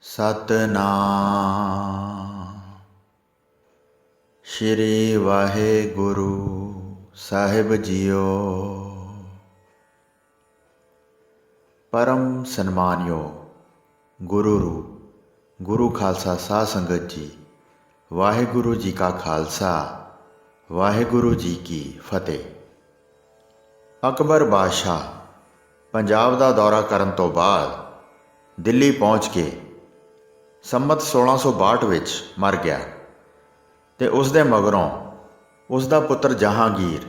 ਸਤਨਾਮ ਸ਼੍ਰੀ ਵਾਹਿਗੁਰੂ ਸਾਹਿਬ JIO. ਪਰਮ ਸਨਮਾਨਯੋਗ ਗੁਰੂ ਰੂਪ ਗੁਰੂ ਖਾਲਸਾ ਸਾਧ ਸੰਗਤ ਜੀ, ਵਾਹਿਗੁਰੂ ਜੀ ਕਾ ਖਾਲਸਾ ਵਾਹਿਗੁਰੂ ਜੀ ਕੀ ਫਤਿਹ। ਅਕਬਰ ਬਾਦਸ਼ਾਹ ਪੰਜਾਬ ਦਾ ਦੌਰਾ ਕਰਨ ਤੋਂ ਬਾਅਦ ਦਿੱਲੀ ਪਹੁੰਚ ਕੇ ਸੰਮਤ 1662 ਵਿੱਚ ਮਰ ਗਿਆ ਅਤੇ ਉਸ ਦੇ ਮਗਰੋਂ ਉਸ ਦਾ ਪੁੱਤਰ ਜਹਾਂਗੀਰ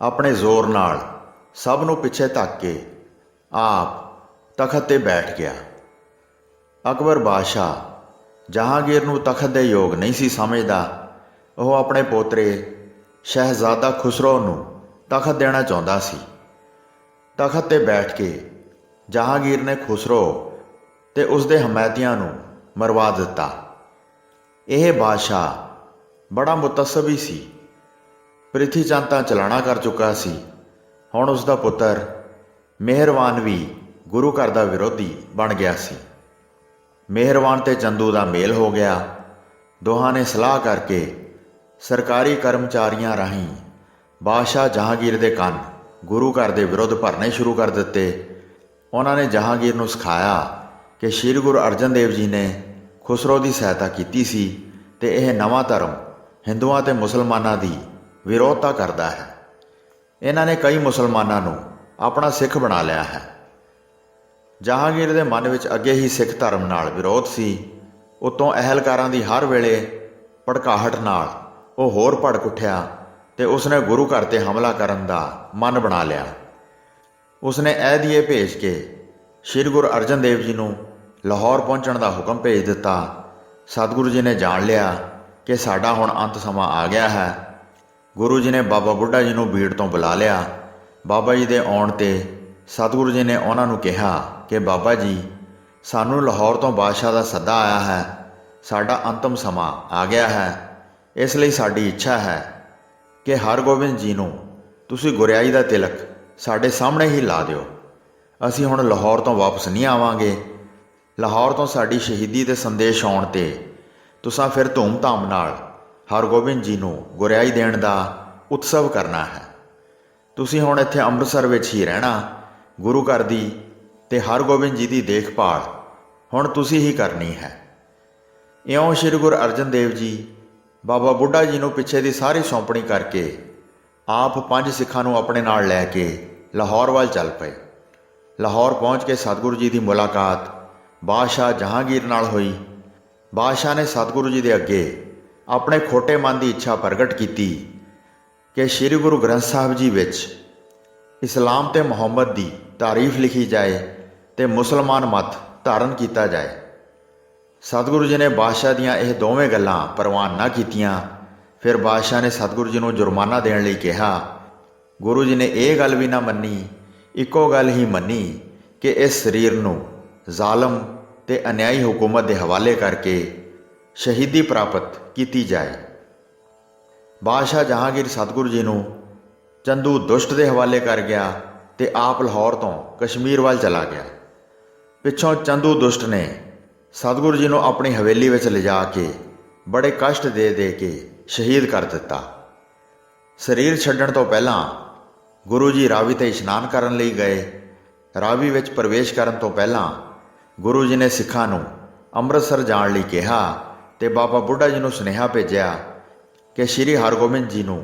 ਆਪਣੇ ਜ਼ੋਰ ਨਾਲ ਸਭ ਨੂੰ ਪਿੱਛੇ ਧੱਕ ਕੇ ਆਪ ਤਖ਼ਤ 'ਤੇ ਬੈਠ ਗਿਆ। ਅਕਬਰ ਬਾਦਸ਼ਾਹ ਜਹਾਂਗੀਰ ਨੂੰ ਤਖ਼ਤ ਦੇ ਯੋਗ ਨਹੀਂ ਸੀ ਸਮਝਦਾ। ਉਹ ਆਪਣੇ ਪੋਤਰੇ ਸ਼ਹਿਜ਼ਾਦਾ ਖੁਸਰੋ ਨੂੰ ਤਖ਼ਤ ਦੇਣਾ ਚਾਹੁੰਦਾ ਸੀ। ਤਖ਼ਤ 'ਤੇ ਬੈਠ ਕੇ ਜਹਾਂਗੀਰ ਨੇ ਖੁਸਰੋ ਅਤੇ ਉਸ ਦੇ ਹਮਾਇਤੀਆਂ ਨੂੰ ਮਰਵਾ ਦਿੱਤਾ। ਇਹ ਬਾਦਸ਼ਾਹ ਬੜਾ ਮੁਤੱਸਬੀ ਸੀ। ਪ੍ਰਿਥੀ ਚੰਦ ਤਾਂ ਚਲਾਣਾ ਕਰ ਚੁੱਕਾ ਸੀ, ਹੁਣ ਉਸ ਦਾ ਪੁੱਤਰ ਮਿਹਰਵਾਨ ਵੀ ਗੁਰੂ ਘਰ ਦਾ ਵਿਰੋਧੀ ਬਣ ਗਿਆ ਸੀ। ਮਿਹਰਵਾਨ ਅਤੇ ਚੰਦੂ ਦਾ ਮੇਲ ਹੋ ਗਿਆ। ਦੋਹਾਂ ਨੇ ਸਲਾਹ ਕਰਕੇ ਸਰਕਾਰੀ ਕਰਮਚਾਰੀਆਂ ਰਾਹੀਂ ਬਾਦਸ਼ਾਹ ਜਹਾਂਗੀਰ ਦੇ ਕੰਨ ਗੁਰੂ ਘਰ ਦੇ ਵਿਰੁੱਧ ਭਰਨੇ ਸ਼ੁਰੂ ਕਰ ਦਿੱਤੇ। ਉਹਨਾਂ ਨੇ ਜਹਾਂਗੀਰ ਨੂੰ ਸਿਖਾਇਆ ਕਿ ਸ਼੍ਰੀ ਗੁਰੂ ਅਰਜਨ ਦੇਵ ਜੀ ਨੇ ਖੁਸਰੋ ਦੀ ਸਹਾਇਤਾ ਕੀਤੀ ਸੀ ਅਤੇ ਇਹ ਨਵਾਂ ਧਰਮ ਹਿੰਦੂਆਂ ਅਤੇ ਮੁਸਲਮਾਨਾਂ ਦੀ ਵਿਰੋਧਤਾ ਕਰਦਾ ਹੈ। ਇਹਨਾਂ ਨੇ ਕਈ ਮੁਸਲਮਾਨਾਂ ਨੂੰ ਆਪਣਾ ਸਿੱਖ ਬਣਾ ਲਿਆ ਹੈ। ਜਹਾਂਗੀਰ ਦੇ ਮਨ ਵਿੱਚ ਅੱਗੇ ਹੀ ਸਿੱਖ ਧਰਮ ਨਾਲ ਵਿਰੋਧ ਸੀ। ਉੱਤੋਂ ਅਹਿਲਕਾਰਾਂ ਦੀ ਹਰ ਵੇਲੇ ਭੜਕਾਹਟ ਨਾਲ ਉਹ ਹੋਰ ਭੜਕ ਉੱਠਿਆ ਅਤੇ ਉਸਨੇ ਗੁਰੂ ਘਰ 'ਤੇ ਹਮਲਾ ਕਰਨ ਦਾ ਮਨ ਬਣਾ ਲਿਆ। ਉਸਨੇ ਅਹਿਦੀਏ ਭੇਜ ਕੇ ਸ਼੍ਰੀ ਗੁਰੂ ਅਰਜਨ ਦੇਵ ਜੀ ਨੂੰ ਲਾਹੌਰ ਪਹੁੰਚਣ ਦਾ ਹੁਕਮ ਭੇਜ ਦਿੱਤਾ। ਸਤਿਗੁਰੂ ਜੀ ਨੇ ਜਾਣ ਲਿਆ ਕਿ ਸਾਡਾ ਹੁਣ ਅੰਤ ਸਮਾਂ ਆ ਗਿਆ ਹੈ। ਗੁਰੂ ਜੀ ਨੇ ਬਾਬਾ ਬੁੱਢਾ ਜੀ ਨੂੰ ਬੀੜ ਤੋਂ ਬੁਲਾ ਲਿਆ। ਬਾਬਾ ਜੀ ਦੇ ਆਉਣ 'ਤੇ ਸਤਿਗੁਰੂ ਜੀ ਨੇ ਉਹਨਾਂ ਨੂੰ ਕਿਹਾ ਕਿ ਬਾਬਾ ਜੀ, ਸਾਨੂੰ ਲਾਹੌਰ ਤੋਂ ਬਾਦਸ਼ਾਹ ਦਾ ਸੱਦਾ ਆਇਆ ਹੈ। ਸਾਡਾ ਅੰਤਮ ਸਮਾਂ ਆ ਗਿਆ ਹੈ। ਇਸ ਲਈ ਸਾਡੀ ਇੱਛਾ ਹੈ ਕਿ ਹਰਗੋਬਿੰਦ ਜੀ ਨੂੰ ਤੁਸੀਂ ਗੁਰਿਆਈ ਦਾ ਤਿਲਕ ਸਾਡੇ ਸਾਹਮਣੇ ਹੀ ਲਾ ਦਿਓ। ਅਸੀਂ ਹੁਣ ਲਾਹੌਰ ਤੋਂ ਵਾਪਸ ਨਹੀਂ ਆਵਾਂਗੇ। ਲਾਹੌਰ ਤੋਂ ਸਾਡੀ ਸ਼ਹੀਦੀ ਦੇ ਸੰਦੇਸ਼ ਆਉਣ 'ਤੇ ਤੁਸਾਂ ਫਿਰ ਧੂਮ-ਧਾਮ ਨਾਲ ਹਰਗੋਬਿੰਦ ਜੀ ਨੂੰ ਗੁਰਿਆਈ ਦੇਣ ਦਾ ਉਤਸਵ ਕਰਨਾ ਹੈ। ਤੁਸੀਂ ਹੁਣ ਇੱਥੇ ਅੰਮ੍ਰਿਤਸਰ ਵਿੱਚ ਹੀ ਰਹਿਣਾ। ਗੁਰੂ ਘਰ ਦੀ ਅਤੇ ਹਰਗੋਬਿੰਦ ਜੀ ਦੀ ਦੇਖਭਾਲ ਹੁਣ ਤੁਸੀਂ ਹੀ ਕਰਨੀ ਹੈ। ਇਉਂ ਸ਼੍ਰੀ ਗੁਰੂ ਅਰਜਨ ਦੇਵ ਜੀ ਬਾਬਾ ਬੁੱਢਾ ਜੀ ਨੂੰ ਪਿੱਛੇ ਦੀ ਸਾਰੀ ਸੌਂਪਣੀ ਕਰਕੇ ਆਪ 5 ਸਿੱਖਾਂ ਨੂੰ ਆਪਣੇ ਨਾਲ ਲੈ ਕੇ ਲਾਹੌਰ ਵੱਲ ਚੱਲ ਪਏ। ਲਾਹੌਰ ਪਹੁੰਚ ਕੇ ਸਤਿਗੁਰੂ ਜੀ ਦੀ ਮੁਲਾਕਾਤ ਬਾਦਸ਼ਾਹ ਜਹਾਂਗੀਰ ਨਾਲ ਹੋਈ। ਬਾਦਸ਼ਾਹ ਨੇ ਸਤਿਗੁਰੂ ਜੀ ਦੇ ਅੱਗੇ ਆਪਣੇ ਖੋਟੇ ਮਨ ਦੀ ਇੱਛਾ ਪ੍ਰਗਟ ਕੀਤੀ ਕਿ ਸ਼੍ਰੀ ਗੁਰੂ ਗ੍ਰੰਥ ਸਾਹਿਬ ਜੀ ਵਿੱਚ ਇਸਲਾਮ ਅਤੇ ਮੁਹੰਮਦ ਦੀ ਤਾਰੀਫ ਲਿਖੀ ਜਾਏ ਅਤੇ ਮੁਸਲਮਾਨ ਮਤ ਧਾਰਨ ਕੀਤਾ ਜਾਏ। ਸਤਿਗੁਰੂ ਜੀ ਨੇ ਬਾਦਸ਼ਾਹ ਦੀਆਂ ਇਹ ਦੋਵੇਂ ਗੱਲਾਂ ਪ੍ਰਵਾਨ ਨਾ ਕੀਤੀਆਂ। ਫਿਰ ਬਾਦਸ਼ਾਹ ਨੇ ਸਤਿਗੁਰੂ ਜੀ ਨੂੰ ਜੁਰਮਾਨਾ ਦੇਣ ਲਈ ਕਿਹਾ। ਗੁਰੂ ਜੀ ਨੇ ਇਹ ਗੱਲ ਵੀ ਨਾ ਮੰਨੀ, ਇੱਕੋ ਗੱਲ ਹੀ ਮੰਨੀ ਕਿ ਇਸ ਸਰੀਰ ਨੂੰ ਜ਼ਾਲਮ ਅਤੇ ਅਨਿਆਈ ਹੁਕੂਮਤ ਦੇ ਹਵਾਲੇ ਕਰਕੇ ਸ਼ਹੀਦੀ ਪ੍ਰਾਪਤ ਕੀਤੀ ਜਾਏ। ਬਾਦਸ਼ਾਹ ਜਹਾਂਗੀਰ ਸਤਿਗੁਰੂ ਜੀ ਨੂੰ ਚੰਦੂ ਦੁਸ਼ਟ ਦੇ ਹਵਾਲੇ ਕਰ ਗਿਆ ਅਤੇ ਆਪ ਲਾਹੌਰ ਤੋਂ ਕਸ਼ਮੀਰ ਵੱਲ ਚਲਾ ਗਿਆ। ਪਿੱਛੋਂ ਚੰਦੂ ਦੁਸ਼ਟ ਨੇ ਸਤਿਗੁਰੂ ਜੀ ਨੂੰ ਆਪਣੀ ਹਵੇਲੀ ਵਿੱਚ ਲਿਜਾ ਕੇ ਬੜੇ ਕਸ਼ਟ ਦੇ ਦੇ ਕੇ ਸ਼ਹੀਦ ਕਰ ਦਿੱਤਾ। ਸਰੀਰ ਛੱਡਣ ਤੋਂ ਪਹਿਲਾਂ ਗੁਰੂ ਜੀ ਰਾਵੀ 'ਤੇ ਇਸ਼ਨਾਨ ਕਰਨ ਲਈ ਗਏ। ਰਾਵੀ ਵਿੱਚ ਪ੍ਰਵੇਸ਼ ਕਰਨ ਤੋਂ ਪਹਿਲਾਂ ਗੁਰੂ ਜੀ ਨੇ ਸਿੱਖਾਂ ਨੂੰ ਅੰਮ੍ਰਿਤਸਰ ਜਾਣ ਲਈ ਕਿਹਾ ਅਤੇ ਬਾਬਾ ਬੁੱਢਾ ਜੀ ਨੂੰ ਸੁਨੇਹਾ ਭੇਜਿਆ ਕਿ ਸ਼੍ਰੀ ਹਰਗੋਬਿੰਦ ਜੀ ਨੂੰ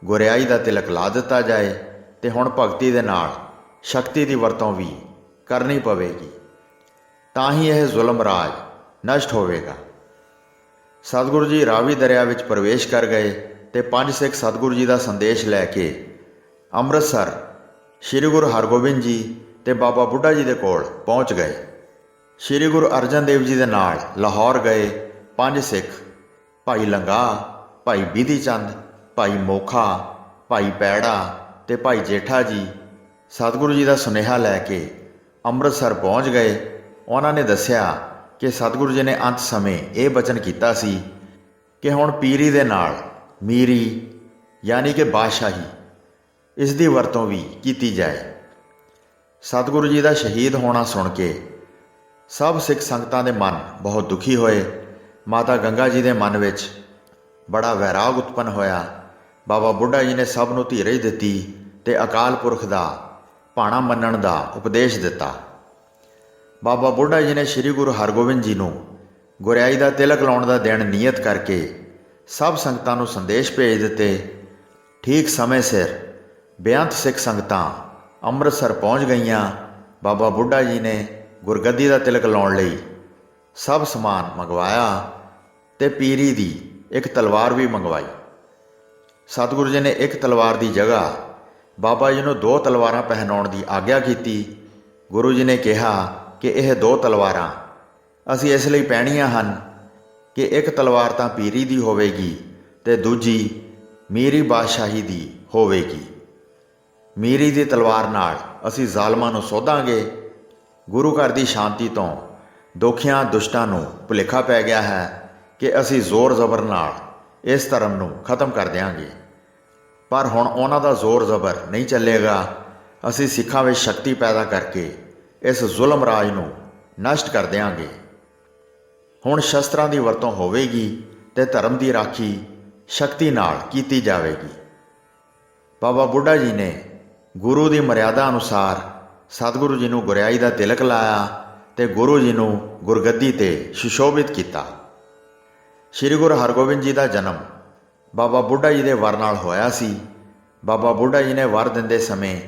ਗੁਰਿਆਈ ਦਾ ਤਿਲਕ ਲਾ ਦਿੱਤਾ ਜਾਏ ਅਤੇ ਹੁਣ ਭਗਤੀ ਦੇ ਨਾਲ ਸ਼ਕਤੀ ਦੀ ਵਰਤੋਂ ਵੀ ਕਰਨੀ ਪਵੇਗੀ, ਤਾਂ ਹੀ ਇਹ ਜ਼ੁਲਮ ਰਾਜ ਨਸ਼ਟ ਹੋਵੇਗਾ। ਸਤਿਗੁਰੂ ਜੀ ਰਾਵੀ ਦਰਿਆ ਵਿੱਚ ਪ੍ਰਵੇਸ਼ ਕਰ ਗਏ ਅਤੇ 5 ਸਿੱਖ ਸਤਿਗੁਰੂ ਜੀ ਦਾ ਸੰਦੇਸ਼ ਲੈ ਕੇ ਅੰਮ੍ਰਿਤਸਰ ਸ਼੍ਰੀ ਗੁਰੂ ਹਰਗੋਬਿੰਦ ਜੀ ਅਤੇ ਬਾਬਾ ਬੁੱਢਾ ਜੀ ਦੇ ਕੋਲ ਪਹੁੰਚ ਗਏ। ਸ਼੍ਰੀ ਗੁਰੂ ਅਰਜਨ ਦੇਵ ਜੀ ਦੇ ਨਾਲ ਲਾਹੌਰ ਗਏ 5 ਸਿੱਖ, ਭਾਈ ਲੰਗਾ, ਭਾਈ ਬਿਧੀ ਚੰਦ, ਭਾਈ ਮੋਖਾ, ਭਾਈ ਪੈੜਾ ਅਤੇ ਭਾਈ ਜੇਠਾ ਜੀ ਸਤਿਗੁਰੂ ਜੀ ਦਾ ਸੁਨੇਹਾ ਲੈ ਕੇ ਅੰਮ੍ਰਿਤਸਰ ਪਹੁੰਚ ਗਏ। ਉਹਨਾਂ ਨੇ ਦੱਸਿਆ ਕਿ ਸਤਿਗੁਰੂ ਜੀ ਨੇ ਅੰਤ ਸਮੇਂ ਇਹ ਬਚਨ ਕੀਤਾ ਸੀ ਕਿ ਹੁਣ ਪੀਰੀ ਦੇ ਨਾਲ ਮੀਰੀ ਯਾਨੀ ਕਿ ਬਾਦਸ਼ਾਹੀ ਇਸ ਦੀ ਵਰਤੋਂ ਵੀ ਕੀਤੀ ਜਾਏ। ਸਤਿਗੁਰੂ ਜੀ ਦਾ ਸ਼ਹੀਦ ਹੋਣਾ ਸੁਣ ਕੇ ਸਭ ਸਿੱਖ ਸੰਗਤਾਂ ਦੇ ਮਨ ਬਹੁਤ ਦੁਖੀ ਹੋਏ। ਮਾਤਾ ਗੰਗਾ ਜੀ ਦੇ ਮਨ ਵਿੱਚ ਬੜਾ ਵੈਰਾਗ ਉਤਪੰਨ ਹੋਇਆ। ਬਾਬਾ ਬੁੱਢਾ ਜੀ ਨੇ ਸਭ ਨੂੰ ਧੀਰਜ ਦਿੱਤੀ ਤੇ ਅਕਾਲ ਪੁਰਖ ਦਾ ਭਾਣਾ ਮੰਨਣ ਦਾ ਉਪਦੇਸ਼ ਦਿੱਤਾ। ਬਾਬਾ ਬੁੱਢਾ ਜੀ ਨੇ ਸ੍ਰੀ ਗੁਰੂ ਹਰਗੋਬਿੰਦ ਜੀ ਨੂੰ ਗੁਰਿਆਈ ਦਾ ਤਿਲਕ ਲਾਉਣ ਦਾ ਦਿਨ ਨਿਯਤ ਕਰਕੇ ਸਭ ਸੰਗਤਾਂ ਨੂੰ ਸੰਦੇਸ਼ ਭੇਜ ਦਿੱਤੇ। ਠੀਕ ਸਮੇਂ ਸਿਰ ਬੇਅੰਤ ਸਿੱਖ ਸੰਗਤਾਂ ਅੰਮ੍ਰਿਤਸਰ ਪਹੁੰਚ ਗਈਆਂ। ਬਾਬਾ ਬੁੱਢਾ ਜੀ ਨੇ ਗੁਰਗੱਦੀ ਦਾ ਤਿਲਕ ਲਾਉਣ ਲਈ ਸਭ ਸਮਾਨ ਮੰਗਵਾਇਆ ਤੇ ਪੀਰੀ ਦੀ ਇੱਕ ਤਲਵਾਰ ਵੀ ਮੰਗਵਾਈ। ਸਤਿਗੁਰੂ ਜੀ ਨੇ ਇੱਕ ਤਲਵਾਰ ਦੀ ਜਗ੍ਹਾ ਬਾਬਾ ਜੀ ਨੂੰ 2 ਤਲਵਾਰਾਂ ਪਹਿਨਾਉਣ ਦੀ ਆਗਿਆ ਕੀਤੀ। ਗੁਰੂ ਜੀ ਨੇ ਕਿਹਾ ਕਿ ਇਹ 2 ਤਲਵਾਰਾਂ ਅਸੀਂ ਇਸ ਲਈ ਪਹਿਨੀਆਂ ਹਨ ਕਿ ਇੱਕ ਤਲਵਾਰ ਤਾਂ ਪੀਰੀ ਦੀ ਹੋਵੇਗੀ ਤੇ ਦੂਜੀ ਮੀਰੀ ਬਾਦਸ਼ਾਹੀ ਦੀ ਹੋਵੇਗੀ। ਮੀਰੀ ਦੀ ਤਲਵਾਰ ਨਾਲ ਅਸੀਂ ਜ਼ਾਲਮਾਂ ਨੂੰ ਸੋਧਾਂਗੇ। ਗੁਰੂ ਘਰ ਦੀ ਸ਼ਾਂਤੀ ਤੋਂ ਦੁਖੀਆਂ ਦੁਸ਼ਟਾਂ ਨੂੰ ਭੁਲੇਖਾ ਪੈ ਗਿਆ ਹੈ ਕਿ ਅਸੀਂ ਜ਼ੋਰ ਜ਼ਬਰ ਨਾਲ ਇਸ ਧਰਮ ਨੂੰ ਖਤਮ ਕਰ ਦਿਆਂਗੇ। ਪਰ ਹੁਣ ਉਹਨਾਂ ਦਾ ਜ਼ੋਰ ਜ਼ਬਰ ਨਹੀਂ ਚੱਲੇਗਾ। ਅਸੀਂ ਸਿੱਖਾਂ ਵਿੱਚ ਸ਼ਕਤੀ ਪੈਦਾ ਕਰਕੇ ਇਸ ਜ਼ੁਲਮ ਰਾਜ ਨੂੰ ਨਸ਼ਟ ਕਰ ਦਿਆਂਗੇ। ਹੁਣ ਸ਼ਸਤਰਾਂ ਦੀ ਵਰਤੋਂ ਹੋਵੇਗੀ ਤੇ ਧਰਮ ਦੀ ਰਾਖੀ ਸ਼ਕਤੀ ਨਾਲ ਕੀਤੀ ਜਾਵੇਗੀ। ਬਾਬਾ ਬੁੱਢਾ ਜੀ ਨੇ ਗੁਰੂ ਦੀ ਮਰਿਆਦਾ ਅਨੁਸਾਰ ਸਤਿਗੁਰੂ ਜੀ ਨੂੰ ਗੁਰਿਆਈ ਦਾ ਤਿਲਕ ਲਾਇਆ ਤੇ ਗੁਰੂ ਜੀ ਨੂੰ ਗੁਰਗੱਦੀ 'ਤੇ ਸੁਸ਼ੋਭਿਤ ਕੀਤਾ। ਸ੍ਰੀ ਗੁਰੂ ਹਰਗੋਬਿੰਦ ਜੀ ਦਾ ਜਨਮ ਬਾਬਾ ਬੁੱਢਾ ਜੀ ਦੇ ਵਰ ਨਾਲ ਹੋਇਆ ਸੀ। ਬਾਬਾ ਬੁੱਢਾ ਜੀ ਨੇ ਵਰ ਦਿੰਦੇ ਸਮੇਂ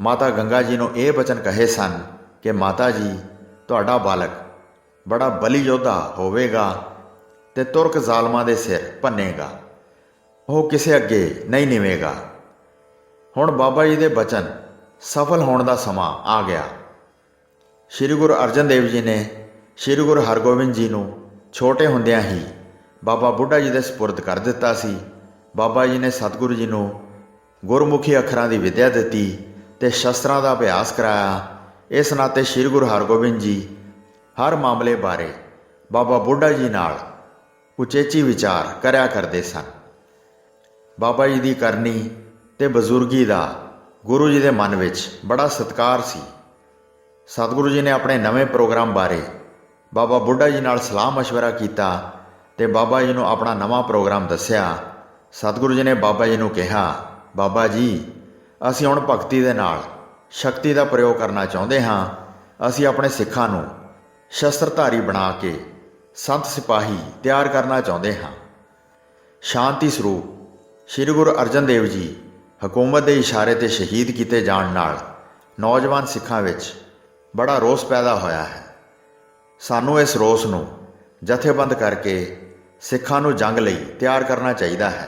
ਮਾਤਾ ਗੰਗਾ ਜੀ ਨੂੰ ਇਹ ਬਚਨ ਕਹੇ ਸਨ ਕਿ ਮਾਤਾ ਜੀ, ਤੁਹਾਡਾ ਬਾਲਕ ਬੜਾ ਬਲੀ ਯੋਧਾ ਹੋਵੇਗਾ ਤੇ ਤੁਰਕ ਜ਼ਾਲਮਾਂ ਦੇ ਸਿਰ ਭੰਨੇਗਾ, ਉਹ ਕਿਸੇ ਅੱਗੇ ਨਹੀਂ ਨਿਵੇਗਾ। ਹੁਣ ਬਾਬਾ ਜੀ ਦੇ ਬਚਨ ਸਫਲ ਹੋਣ ਦਾ ਸਮਾਂ ਆ ਗਿਆ। ਸ੍ਰੀ ਗੁਰੂ ਅਰਜਨ ਦੇਵ ਜੀ ਨੇ ਸ੍ਰੀ ਗੁਰੂ ਹਰਗੋਬਿੰਦ ਜੀ ਨੂੰ ਛੋਟੇ ਹੁੰਦਿਆਂ ਹੀ ਬਾਬਾ ਬੁੱਢਾ ਜੀ ਦੇ ਸਪੁਰਦ ਕਰ ਦਿੱਤਾ ਸੀ। ਬਾਬਾ ਜੀ ਨੇ ਸਤਿਗੁਰੂ ਜੀ ਨੂੰ ਗੁਰਮੁਖੀ ਅੱਖਰਾਂ ਦੀ ਵਿੱਦਿਆ ਦਿੱਤੀ ਤੇ ਸ਼ਸਤਰਾਂ ਦਾ ਅਭਿਆਸ ਕਰਾਇਆ। ਇਸ ਨਾਤੇ ਸ੍ਰੀ ਗੁਰੂ ਹਰਗੋਬਿੰਦ ਜੀ ਹਰ ਮਾਮਲੇ ਬਾਰੇ ਬਾਬਾ ਬੁੱਢਾ ਜੀ ਨਾਲ ਉਚੇਚੀ ਵਿਚਾਰ ਕਰਿਆ ਕਰਦੇ ਸਨ। ਬਾਬਾ ਜੀ ਦੀ ਕਰਨੀ ਤੇ ਬਜ਼ੁਰਗੀ ਦਾ ਗੁਰੂ ਜੀ ਦੇ ਮਨ ਵਿੱਚ ਬੜਾ ਸਤਿਕਾਰ ਸੀ। ਸਤਿਗੁਰੂ ਜੀ ਨੇ ਆਪਣੇ ਨਵੇਂ ਪ੍ਰੋਗਰਾਮ ਬਾਰੇ ਬਾਬਾ ਬੁੱਢਾ ਜੀ ਨਾਲ ਸਲਾਹ ਮਸ਼ਵਰਾ ਕੀਤਾ ਤੇ ਬਾਬਾ ਜੀ ਨੂੰ ਆਪਣਾ ਨਵਾਂ ਪ੍ਰੋਗਰਾਮ ਦੱਸਿਆ। ਸਤਿਗੁਰੂ ਜੀ ਨੇ ਬਾਬਾ ਜੀ ਨੂੰ ਕਿਹਾ, ਬਾਬਾ ਜੀ, ਅਸੀਂ ਹੁਣ ਭਗਤੀ ਦੇ ਨਾਲ ਸ਼ਕਤੀ ਦਾ ਪ੍ਰਯੋਗ ਕਰਨਾ ਚਾਹੁੰਦੇ ਹਾਂ। ਅਸੀਂ ਆਪਣੇ ਸਿੱਖਾਂ ਨੂੰ ਸ਼ਸਤਰਧਾਰੀ ਬਣਾ ਕੇ ਸੰਤ ਸਿਪਾਹੀ ਤਿਆਰ ਕਰਨਾ ਚਾਹੁੰਦੇ ਹਾਂ। ਸ਼ਾਂਤੀ ਸਰੂਪ ਸ੍ਰੀ ਗੁਰੂ ਅਰਜਨ ਦੇਵ ਜੀ ਹਕੂਮਤ ਦੇ ਇਸ਼ਾਰੇ 'ਤੇ ਸ਼ਹੀਦ ਕੀਤੇ ਜਾਣ ਨਾਲ ਨੌਜਵਾਨ ਸਿੱਖਾਂ ਵਿੱਚ ਬੜਾ ਰੋਸ ਪੈਦਾ ਹੋਇਆ ਹੈ। ਸਾਨੂੰ ਇਸ ਰੋਸ ਨੂੰ ਜਥੇਬੰਦ ਕਰਕੇ ਸਿੱਖਾਂ ਨੂੰ ਜੰਗ ਲਈ ਤਿਆਰ ਕਰਨਾ ਚਾਹੀਦਾ ਹੈ।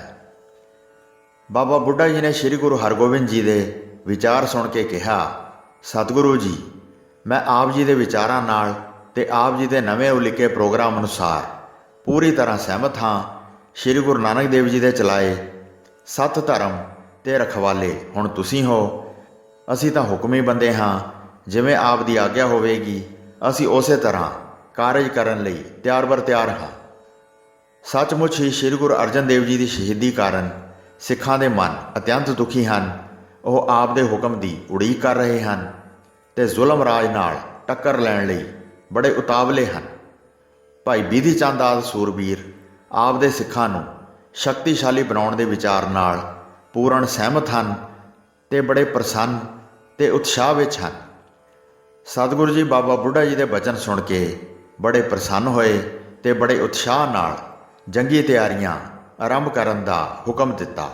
ਬਾਬਾ ਬੁੱਢਾ ਜੀ ਨੇ ਸ੍ਰੀ ਗੁਰੂ ਹਰਗੋਬਿੰਦ ਜੀ ਦੇ ਵਿਚਾਰ ਸੁਣ ਕੇ ਕਿਹਾ, ਸਤਿਗੁਰੂ ਜੀ, ਮੈਂ ਆਪ ਜੀ ਦੇ ਵਿਚਾਰਾਂ ਨਾਲ ਤੇ ਆਪ ਜੀ ਦੇ ਨਵੇਂ ਉਲੀਕੇ ਪ੍ਰੋਗਰਾਮ ਅਨੁਸਾਰ ਪੂਰੀ ਤਰ੍ਹਾਂ ਸਹਿਮਤ ਹਾਂ। ਸ੍ਰੀ ਗੁਰੂ ਨਾਨਕ ਦੇਵ ਜੀ ਦੇ ਚਲਾਏ 7 ਧਰਮ ਤੇ ਰਖਵਾਲੇ ਹੁਣ ਤੁਸੀਂ ਹੋ। ਅਸੀਂ ਤਾਂ ਹੁਕਮੀ ਬੰਦੇ ਹਾਂ। ਜਿਵੇਂ ਆਪ ਦੀ ਆਗਿਆ ਹੋਵੇਗੀ ਅਸੀਂ ਉਸੇ ਤਰ੍ਹਾਂ ਕਾਰਜ ਕਰਨ ਲਈ ਤਿਆਰ ਬਰ ਤਿਆਰ ਹਾਂ। ਸੱਚਮੁੱਚ ਹੀ ਸ੍ਰੀ ਗੁਰੂ ਅਰਜਨ ਦੇਵ ਜੀ ਦੀ ਸ਼ਹੀਦੀ ਕਾਰਨ ਸਿੱਖਾਂ ਦੇ ਮਨ ਅਤਿਅੰਤ ਦੁਖੀ ਹਨ। ਉਹ ਆਪ ਦੇ ਹੁਕਮ ਦੀ ਉਡੀਕ ਕਰ ਰਹੇ ਹਨ ਤੇ ਜ਼ੁਲਮ ਰਾਜ ਨਾਲ ਟੱਕਰ ਲੈਣ ਲਈ ਬੜੇ ਉਤਾਵਲੇ ਹਨ। ਭਾਈ ਬਿਧੀ ਚੰਦ ਆਦਿ ਸੂਰਬੀਰ ਆਪ ਦੇ ਸਿੱਖਾਂ ਨੂੰ ਸ਼ਕਤੀਸ਼ਾਲੀ ਬਣਾਉਣ ਦੇ ਵਿਚਾਰ ਨਾਲ ਪੂਰਨ ਸਹਿਮਤ ਹਨ ਤੇ ਬੜੇ ਪ੍ਰਸੰਨ ਤੇ ਉਤਸ਼ਾਹ ਵਿੱਚ ਹਨ। ਸਤਿਗੁਰੂ ਜੀ ਬਾਬਾ ਬੁੱਢਾ ਜੀ ਦੇ ਬਚਨ ਸੁਣ ਕੇ ਬੜੇ ਪ੍ਰਸੰਨ ਹੋਏ ਤੇ ਬੜੇ ਉਤਸ਼ਾਹ ਨਾਲ ਜੰਗੀ ਤਿਆਰੀਆਂ ਆਰੰਭ ਕਰਨ ਦਾ ਹੁਕਮ ਦਿੱਤਾ।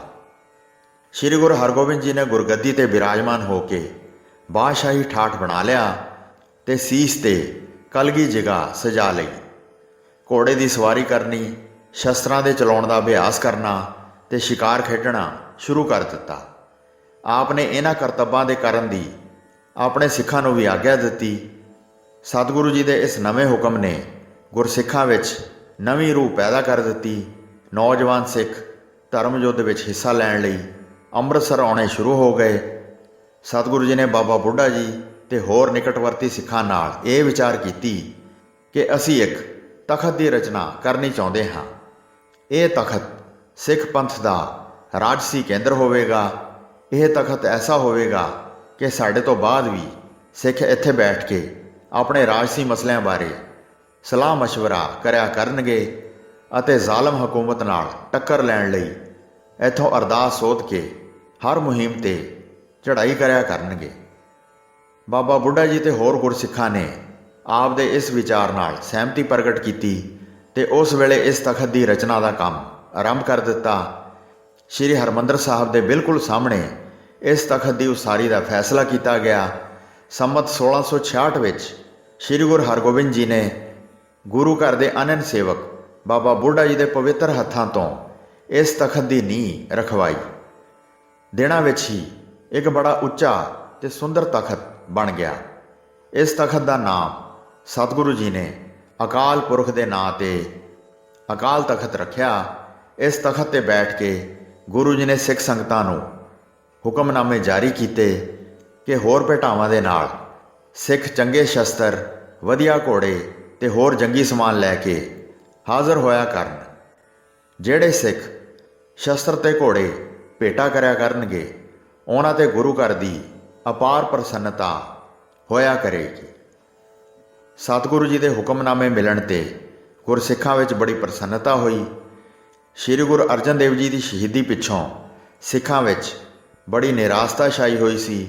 ਸ੍ਰੀ ਗੁਰੂ ਹਰਗੋਬਿੰਦ ਜੀ ਨੇ ਗੁਰਗੱਦੀ 'ਤੇ ਬਿਰਾਜਮਾਨ ਹੋ ਕੇ ਬਾਦਸ਼ਾਹੀ ਠਾਠ ਬਣਾ ਲਿਆ ਤੇ ਸੀਸ 'ਤੇ ਕਲਗੀ ਜਗ੍ਹਾ ਸਜਾ ਲਈ। ਘੋੜੇ ਦੀ ਸਵਾਰੀ ਕਰਨੀ, ਸ਼ਸਤਰਾਂ ਦੇ ਚਲਾਉਣ ਦਾ ਅਭਿਆਸ ਕਰਨਾ ਤੇ ਸ਼ਿਕਾਰ ਖੇਡਣਾ ਸ਼ੁਰੂ ਕਰ ਦਿੱਤਾ। ਆਪ ਨੇ ਇਹਨਾਂ ਕਰਤੱਬਾਂ ਦੇ ਕਰਨ ਦੀ ਆਪਣੇ ਸਿੱਖਾਂ ਨੂੰ ਵੀ ਆਗਿਆ ਦਿੱਤੀ। ਸਤਿਗੁਰੂ ਜੀ ਦੇ ਇਸ ਨਵੇਂ ਹੁਕਮ ਨੇ ਗੁਰਸਿੱਖਾਂ ਵਿੱਚ ਨਵੀਂ ਰੂਹ ਪੈਦਾ ਕਰ ਦਿੱਤੀ। ਨੌਜਵਾਨ ਸਿੱਖ ਧਰਮ ਯੁੱਧ ਵਿੱਚ ਹਿੱਸਾ ਲੈਣ ਲਈ ਅੰਮ੍ਰਿਤਸਰ ਆਉਣੇ ਸ਼ੁਰੂ ਹੋ ਗਏ। ਸਤਿਗੁਰੂ ਜੀ ਨੇ ਬਾਬਾ ਬੁੱਢਾ ਜੀ ਤੇ ਹੋਰ ਨਿਕਟਵਰਤੀ ਸਿੱਖਾਂ ਨਾਲ ਇਹ ਵਿਚਾਰ ਕੀਤੀ ਕਿ ਅਸੀਂ ਇੱਕ ਤਖਤ ਦੀ ਰਚਨਾ ਕਰਨੀ ਚਾਹੁੰਦੇ ਹਾਂ। ਇਹ ਤਖਤ ਸਿੱਖ ਪੰਥ ਦਾ ਰਾਜਸੀ ਕੇਂਦਰ ਹੋਵੇਗਾ। ਇਹ ਤਖਤ ਐਸਾ ਹੋਵੇਗਾ ਕਿ ਸਾਡੇ ਤੋਂ ਬਾਅਦ ਵੀ ਸਿੱਖ ਇੱਥੇ ਬੈਠ ਕੇ ਆਪਣੇ ਰਾਜਸੀ ਮਸਲਿਆਂ ਬਾਰੇ ਸਲਾਹ ਮਸ਼ਵਰਾ ਕਰਿਆ ਕਰਨਗੇ ਅਤੇ ਜ਼ਾਲਮ ਹਕੂਮਤ ਨਾਲ ਟੱਕਰ ਲੈਣ ਲਈ ਇੱਥੋਂ ਅਰਦਾਸ ਸੋਧ ਕੇ ਹਰ ਮੁਹਿੰਮ ਤੇ ਚੜ੍ਹਾਈ ਕਰਿਆ ਕਰਨਗੇ। ਬਾਬਾ ਬੁੱਢਾ ਜੀ ਤੇ ਹੋਰ ਗੁਰਸਿੱਖਾਂ ਨੇ ਆਪ ਦੇ ਇਸ ਵਿਚਾਰ ਨਾਲ ਸਹਿਮਤੀ ਪ੍ਰਗਟ ਕੀਤੀ ਤੇ ਉਸ ਵੇਲੇ ਇਸ ਤਖਤ ਦੀ ਰਚਨਾ ਦਾ ਕੰਮ ਆਰੰਭ ਕਰ ਦਿੱਤਾ। ਸ਼੍ਰੀ ਹਰਿਮੰਦਰ ਸਾਹਿਬ ਦੇ ਬਿਲਕੁਲ ਸਾਹਮਣੇ ਇਸ ਤਖਤ ਦੀ ਉਸਾਰੀ ਦਾ ਫੈਸਲਾ ਕੀਤਾ ਗਿਆ। ਸੰਮਤ 1666 ਵਿੱਚ ਸ਼੍ਰੀ ਗੁਰੂ ਹਰਗੋਬਿੰਦ ਜੀ ਨੇ ਗੁਰੂ ਘਰ ਦੇ ਅਨੰਨ ਸੇਵਕ ਬਾਬਾ ਬੁੱਢਾ ਜੀ ਦੇ ਪਵਿੱਤਰ ਹੱਥਾਂ ਤੋਂ ਇਸ ਤਖਤ ਦੀ ਨੀਂਹ ਰਖਵਾਈ। ਦਿਨਾਂ ਵਿੱਚ ਹੀ ਇੱਕ ਬੜਾ ਉੱਚਾ ਤੇ ਸੁੰਦਰ ਤਖਤ ਬਣ ਗਿਆ। ਇਸ ਤਖਤ ਦਾ ਨਾਮ ਸਤਿਗੁਰੂ ਜੀ ਨੇ ਅਕਾਲ ਪੁਰਖ ਦੇ ਨਾਂ 'ਤੇ ਅਕਾਲ ਤਖਤ ਰੱਖਿਆ। ਇਸ ਤਖਤ 'ਤੇ ਬੈਠ ਕੇ ਗੁਰੂ ਜੀ ਨੇ ਸਿੱਖ ਸੰਗਤਾਂ ਨੂੰ ਹੁਕਮਨਾਮੇ ਜਾਰੀ ਕੀਤੇ ਕਿ ਹੋਰ ਭੇਟਾਵਾਂ ਦੇ ਨਾਲ ਸਿੱਖ ਚੰਗੇ ਸ਼ਸਤਰ, ਵਧੀਆ ਘੋੜੇ ਤੇ ਹੋਰ ਜੰਗੀ ਸਮਾਨ ਲੈ ਕੇ ਹਾਜ਼ਰ ਹੋਇਆ ਕਰਨ। ਜਿਹੜੇ ਸਿੱਖ ਸ਼ਸਤਰ ਤੇ ਘੋੜੇ ਭੇਟਾ ਕਰਿਆ ਕਰਨਗੇ ਉਹਨਾਂ 'ਤੇ ਗੁਰੂ ਘਰ ਦੀ ਅਪਾਰ ਪ੍ਰਸੰਨਤਾ ਹੋਇਆ ਕਰੇਗੀ। ਸਤਿਗੁਰੂ ਜੀ ਦੇ ਹੁਕਮਨਾਮੇ ਮਿਲਣ 'ਤੇ ਗੁਰਸਿੱਖਾਂ ਵਿੱਚ ਬੜੀ ਪ੍ਰਸੰਨਤਾ ਹੋਈ। ਸ਼੍ਰੀ ਗੁਰੂ ਅਰਜਨ ਦੇਵ ਜੀ ਦੀ ਸ਼ਹੀਦੀ ਪਿੱਛੋਂ ਸਿੱਖਾਂ ਵਿੱਚ ਬੜੀ ਨਿਰਾਸ਼ਤਾ ਛਾਈ ਹੋਈ ਸੀ।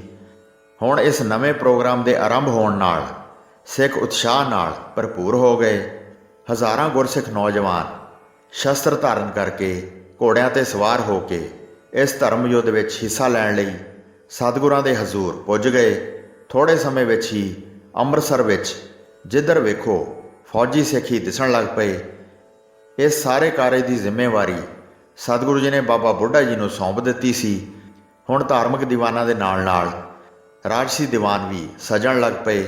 ਹੁਣ ਇਸ ਨਵੇਂ ਪ੍ਰੋਗਰਾਮ ਦੇ ਆਰੰਭ ਹੋਣ ਨਾਲ ਸਿੱਖ ਉਤਸ਼ਾਹ ਨਾਲ ਭਰਪੂਰ ਹੋ ਗਏ। ਹਜ਼ਾਰਾਂ ਗੁਰਸਿੱਖ ਨੌਜਵਾਨ ਸ਼ਸਤਰ ਧਾਰਨ ਕਰਕੇ ਘੋੜਿਆਂ 'ਤੇ ਸਵਾਰ ਹੋ ਕੇ ਇਸ ਧਰਮ ਯੁੱਧ ਵਿੱਚ ਹਿੱਸਾ ਲੈਣ ਲਈ ਸਤਿਗੁਰਾਂ ਦੇ ਹਜ਼ੂਰ ਪੁੱਜ ਗਏ। ਥੋੜ੍ਹੇ ਸਮੇਂ ਵਿੱਚ ਹੀ ਅੰਮ੍ਰਿਤਸਰ ਵਿੱਚ ਜਿੱਧਰ ਵੇਖੋ ਫੌਜੀ ਸਿੱਖ ਹੀ ਦਿਸਣ ਲੱਗ ਪਏ। ਇਸ ਸਾਰੇ ਕਾਰਜ ਦੀ ਜ਼ਿੰਮੇਵਾਰੀ ਸਤਿਗੁਰੂ ਜੀ ਨੇ ਬਾਬਾ ਬੁੱਢਾ ਜੀ ਨੂੰ ਸੌਂਪ ਦਿੱਤੀ ਸੀ। ਹੁਣ ਧਾਰਮਿਕ ਦੀਵਾਨਾਂ ਦੇ ਨਾਲ ਨਾਲ ਰਾਜਸੀ ਦੀਵਾਨ ਵੀ ਸਜਣ ਲੱਗ ਪਏ।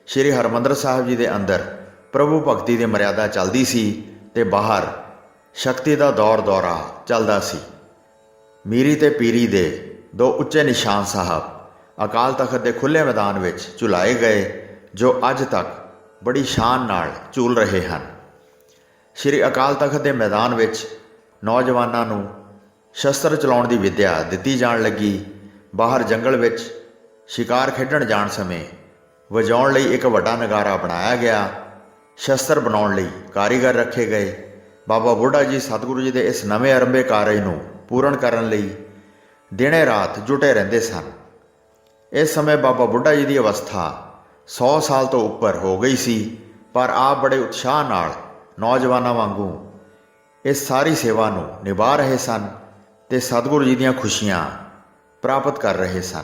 ਸ਼੍ਰੀ ਹਰਿਮੰਦਰ ਸਾਹਿਬ ਜੀ ਦੇ ਅੰਦਰ ਪ੍ਰਭੂ ਭਗਤੀ ਦੀ ਮਰਿਆਦਾ ਚੱਲਦੀ ਸੀ ਤੇ ਬਾਹਰ ਸ਼ਕਤੀ ਦਾ ਦੌਰ ਦੌਰਾ ਚੱਲਦਾ ਸੀ। ਮੀਰੀ ਤੇ ਪੀਰੀ ਦੇ ਦੋ ਉੱਚੇ ਨਿਸ਼ਾਨ ਸਾਹਿਬ ਅਕਾਲ ਤਖਤ ਦੇ ਖੁੱਲ੍ਹੇ ਮੈਦਾਨ ਵਿੱਚ ਝੁਲਾਏ ਗਏ, ਜੋ ਅੱਜ ਤੱਕ ਬੜੀ ਸ਼ਾਨ ਨਾਲ ਝੂਲ ਰਹੇ ਹਨ। ਸ਼੍ਰੀ ਅਕਾਲ ਤਖਤ ਦੇ ਮੈਦਾਨ ਵਿੱਚ ਨੌਜਵਾਨਾਂ ਨੂੰ ਸ਼ਸਤਰ ਚਲਾਉਣ ਦੀ ਵਿੱਦਿਆ ਦਿੱਤੀ ਜਾਣ ਲੱਗੀ। ਬਾਹਰ ਜੰਗਲ ਵਿੱਚ ਸ਼ਿਕਾਰ ਖੇਡਣ ਜਾਣ ਸਮੇਂ ਵਜਾਉਣ ਲਈ ਇੱਕ ਵੱਡਾ ਨਗਾਰਾ ਬਣਾਇਆ ਗਿਆ। ਸ਼ਸਤਰ ਬਣਾਉਣ ਲਈ ਕਾਰੀਗਰ ਰੱਖੇ ਗਏ। ਬਾਬਾ ਬੁੱਢਾ ਜੀ ਸਤਿਗੁਰੂ ਜੀ ਦੇ ਇਸ ਨਵੇਂ ਆਰੰਭੇ ਕਾਰਜ ਨੂੰ ਪੂਰਨ ਕਰਨ ਲਈ ਦਿਨੇ ਰਾਤ ਜੁਟੇ ਰਹਿੰਦੇ ਸਨ। ਇਸ ਸਮੇਂ ਬਾਬਾ ਬੁੱਢਾ ਜੀ ਦੀ ਅਵਸਥਾ 100 ਸਾਲ ਤੋਂ ਉੱਪਰ ਹੋ ਗਈ ਸੀ, ਪਰ ਆਪ ਬੜੇ ਉਤਸ਼ਾਹ ਨਾਲ ਨੌਜਵਾਨਾਂ ਵਾਂਗੂ ਇਸ ਸਾਰੀ ਸੇਵਾ ਨੂੰ ਨਿਭਾ ਰਹੇ ਸਨ ਤੇ ਸਤਿਗੁਰੂ ਜੀ ਦੀਆਂ ਖੁਸ਼ੀਆਂ ਪ੍ਰਾਪਤ ਕਰ ਰਹੇ ਸਨ।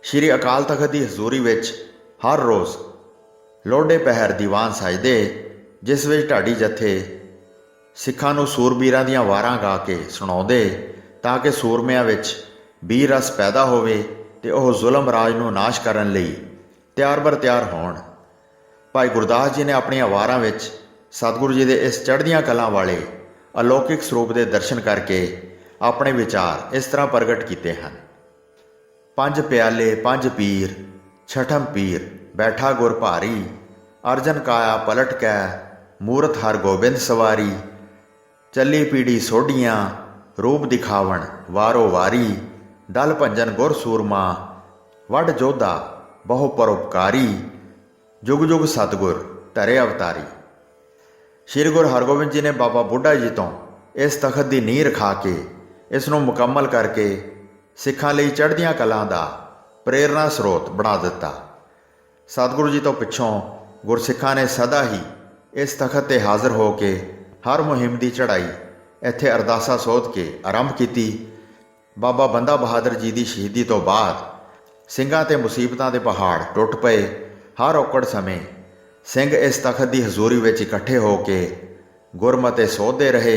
ਸ਼੍ਰੀ ਅਕਾਲ ਤਖਤ ਦੀ ਹਜ਼ੂਰੀ ਵਿੱਚ ਹਰ ਰੋਜ਼ ਲੋਡੇ ਪਹਿਰ ਦੀਵਾਨ ਸਜਦੇ, ਜਿਸ ਵਿੱਚ ਢਾਡੀ ਜਥੇ ਸਿੱਖਾਂ ਨੂੰ ਸੂਰਬੀਰਾਂ ਦੀਆਂ ਵਾਰਾਂ ਗਾ ਕੇ ਸੁਣਾਉਂਦੇ ਤਾਂ ਕਿ ਸੂਰਮਿਆਂ ਵਿੱਚ ਵੀਰ ਰਸ ਪੈਦਾ ਹੋਵੇ ਤੇ ਉਹ ਜ਼ੁਲਮ ਰਾਜ ਨੂੰ ਨਾਸ਼ ਕਰਨ ਲਈ ਤਿਆਰ ਬਰ ਤਿਆਰ ਹੋਣ। ਭਾਈ ਗੁਰਦਾਸ ਜੀ ਨੇ ਆਪਣੀਆਂ ਵਾਰਾਂ ਵਿੱਚ ਸਤਿਗੁਰੂ ਜੀ ਦੇ ਇਸ ਚੜ੍ਹਦੀਆਂ ਕਲਾਂ ਵਾਲੇ ਅਲੌਕਿਕ ਸਰੂਪ ਦੇ ਦਰਸ਼ਨ ਕਰਕੇ ਆਪਣੇ ਵਿਚਾਰ ਇਸ ਤਰ੍ਹਾਂ ਪ੍ਰਗਟ ਕੀਤੇ ਹਨ। ਪੰਜ ਪਿਆਲੇ ਪੰਜ ਪੀਰ ਛਠਮ ਪੀਰ ਬੈਠਾ ਗੁਰ ਭਾਰੀ, ਅਰਜਨ ਕਾਇਆ ਪਲਟ ਕੈ ਮੂਰਤ ਹਰ ਗੋਬਿੰਦ ਸਵਾਰੀ, ਚੱਲੀ ਪੀੜੀ ਸੋਢੀਆਂ ਰੂਪ ਦਿਖਾਵਣ ਵਾਰੋ ਵਾਰੀ, ਦਲ ਭੰਜਨ ਗੁਰ ਸੂਰਮਾ ਵੱਡ ਜੋਧਾ ਬਹੁ ਪਰਉਪਕਾਰੀ, ਜੁਗ ਜੁਗ ਸਤਿਗੁਰ ਧਰੇ ਅਵਤਾਰੀ। ਸ਼੍ਰੀ ਗੁਰੂ ਹਰਗੋਬਿੰਦ ਜੀ ਨੇ ਬਾਬਾ ਬੁੱਢਾ ਜੀ ਤੋਂ ਇਸ ਤਖਤ ਦੀ ਨੀਂਹ ਰਖਾ ਕੇ ਇਸ ਨੂੰ ਮੁਕੰਮਲ ਕਰਕੇ ਸਿੱਖਾਂ ਲਈ ਚੜ੍ਹਦੀਆਂ ਕਲਾਂ ਦਾ ਪ੍ਰੇਰਨਾ ਸਰੋਤ ਬਣਾ ਦਿੱਤਾ। ਸਤਿਗੁਰੂ ਜੀ ਤੋਂ ਪਿੱਛੋਂ ਗੁਰਸਿੱਖਾਂ ਨੇ ਸਦਾ ਹੀ ਇਸ ਤਖਤ 'ਤੇ ਹਾਜ਼ਰ ਹੋ ਕੇ ਹਰ ਮੁਹਿੰਮ ਦੀ ਚੜ੍ਹਾਈ ਇੱਥੇ ਅਰਦਾਸਾਂ ਸੋਧ ਕੇ ਆਰੰਭ ਕੀਤੀ। ਬਾਬਾ ਬੰਦਾ ਬਹਾਦਰ ਜੀ ਦੀ ਸ਼ਹੀਦੀ ਤੋਂ ਬਾਅਦ ਸਿੰਘਾਂ ਤੇ ਮੁਸੀਬਤਾਂ ਦੇ ਪਹਾੜ ਟੁੱਟ ਪਏ। ਹਰ ਔਕੜ ਸਮੇਂ ਸਿੰਘ ਇਸ ਤਖਤ ਦੀ ਹਜ਼ੂਰੀ ਵਿੱਚ ਇਕੱਠੇ ਹੋ ਕੇ ਗੁਰਮਤਿ ਸੋਧਦੇ ਰਹੇ।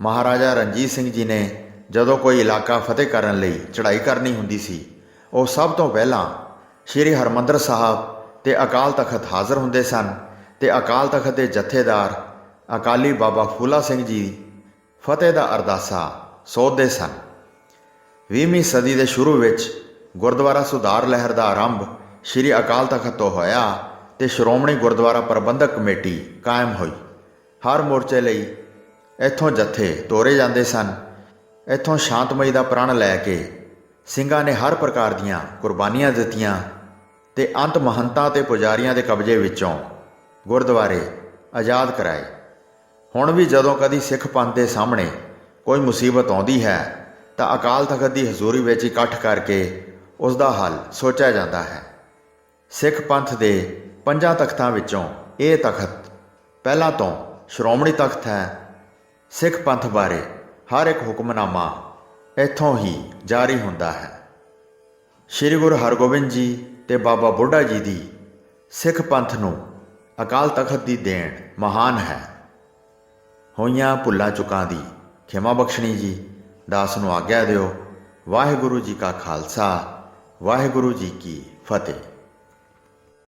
ਮਹਾਰਾਜਾ ਰਣਜੀਤ ਸਿੰਘ ਜੀ ਨੇ ਜਦੋਂ ਕੋਈ ਇਲਾਕਾ ਫਤਿਹ ਕਰਨ ਲਈ ਚੜ੍ਹਾਈ ਕਰਨੀ ਹੁੰਦੀ ਸੀ, ਉਹ ਸਭ ਤੋਂ ਪਹਿਲਾਂ ਸ਼੍ਰੀ ਹਰਿਮੰਦਰ ਸਾਹਿਬ ਤੇ ਅਕਾਲ ਤਖਤ ਹਾਜ਼ਰ ਹੁੰਦੇ ਸਨ ਤੇ ਅਕਾਲ ਤਖਤ ਦੇ ਜਥੇਦਾਰ ਅਕਾਲੀ ਬਾਬਾ ਫੂਲਾ ਸਿੰਘ ਜੀ ਫਤਿਹ ਦਾ ਅਰਦਾਸਾ ਸੋਧਦੇ ਸਨ। 20ਵੀਂ ਸਦੀ ਦੇ ਸ਼ੁਰੂ ਵਿੱਚ ਗੁਰਦੁਆਰਾ ਸੁਧਾਰ ਲਹਿਰ ਦਾ ਆਰੰਭ ਸ਼੍ਰੀ ਅਕਾਲ ਤਖਤ ਤੋਂ ਹੋਇਆ ਤੇ ਸ਼੍ਰੋਮਣੀ ਗੁਰਦੁਆਰਾ ਪ੍ਰਬੰਧਕ ਕਮੇਟੀ ਕਾਇਮ ਹੋਈ। ਹਰ ਮੋਰਚੇ ਲਈ ਇੱਥੋਂ ਜਥੇ ਤੋਰੇ ਜਾਂਦੇ ਸਨ। ਇੱਥੋਂ ਸ਼ਾਂਤਮਈ ਦਾ ਪ੍ਰਣ ਲੈ ਕੇ ਸਿੰਘਾਂ ਨੇ ਹਰ ਪ੍ਰਕਾਰ ਦੀਆਂ ਕੁਰਬਾਨੀਆਂ ਦਿੱਤੀਆਂ। ਤੇ ਅੰਤ ਮਹੰਤਾਂ ਤੇ ਪੁਜਾਰੀਆਂ ਦੇ ਕਬਜ਼ੇ ਵਿੱਚੋਂ ਗੁਰਦੁਆਰੇ ਆਜ਼ਾਦ ਕਰਾਏ। ਹੁਣ ਵੀ ਜਦੋਂ ਕਦੀ ਸਿੱਖ ਪੰਥ ਦੇ ਸਾਹਮਣੇ ਕੋਈ ਮੁਸੀਬਤ ਆਉਂਦੀ ਹੈ ਤਾਂ ਅਕਾਲ ਤਖਤ ਦੀ ਹਜ਼ੂਰੀ ਵਿੱਚ ਇਕੱਠ ਕਰਕੇ ਉਸ ਦਾ ਹੱਲ ਸੋਚਿਆ ਜਾਂਦਾ ਹੈ। ਸਿੱਖ ਪੰਥ ਦੇ 5 ਤਖਤਾਂ ਵਿੱਚੋਂ ਇਹ ਤਖਤ ਪਹਿਲਾਂ ਤੋਂ ਸ਼੍ਰੋਮਣੀ ਤਖਤ ਹੈ। ਸਿੱਖ ਪੰਥ ਬਾਰੇ ਹਰ ਇੱਕ ਹੁਕਮਨਾਮਾ ਇੱਥੋਂ ਹੀ ਜਾਰੀ ਹੁੰਦਾ ਹੈ। ਸ੍ਰੀ ਗੁਰੂ ਹਰਗੋਬਿੰਦ ਜੀ ਤੇ ਬਾਬਾ ਬੁੱਢਾ ਜੀ ਦੀ ਸਿੱਖ ਪੰਥ ਨੂੰ ਅਕਾਲ ਤਖਤ ਦੀ ਦੇਣ ਮਹਾਨ ਹੈ। ਹੋਈਆਂ ਭੁੱਲਾਂ ਚੁੱਕਾਂ ਦੀ ਖਿਮਾ ਬਖਸ਼ਣੀ ਜੀ। ਦਾਸ ਨੂੰ ਆਗਿਆ ਦਿਓ। ਵਾਹਿਗੁਰੂ ਜੀ ਕਾ ਖਾਲਸਾ, ਵਾਹਿਗੁਰੂ ਜੀ ਕੀ ਫਤਿਹ।